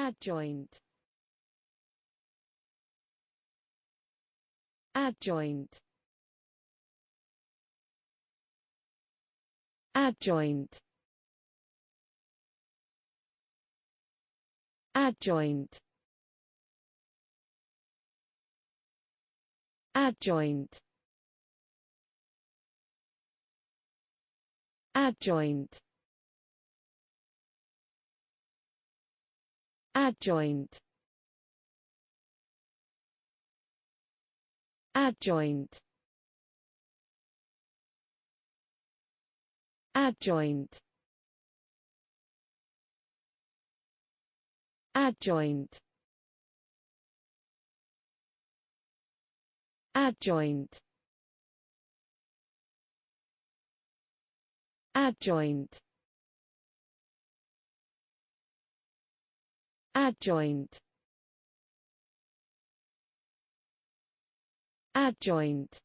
adjoint, adjoint, adjoint, adjoint, adjoint, adjoint, adjoint, adjoint, adjoint, adjoint, adjoint, adjoint, adjoint, adjoint,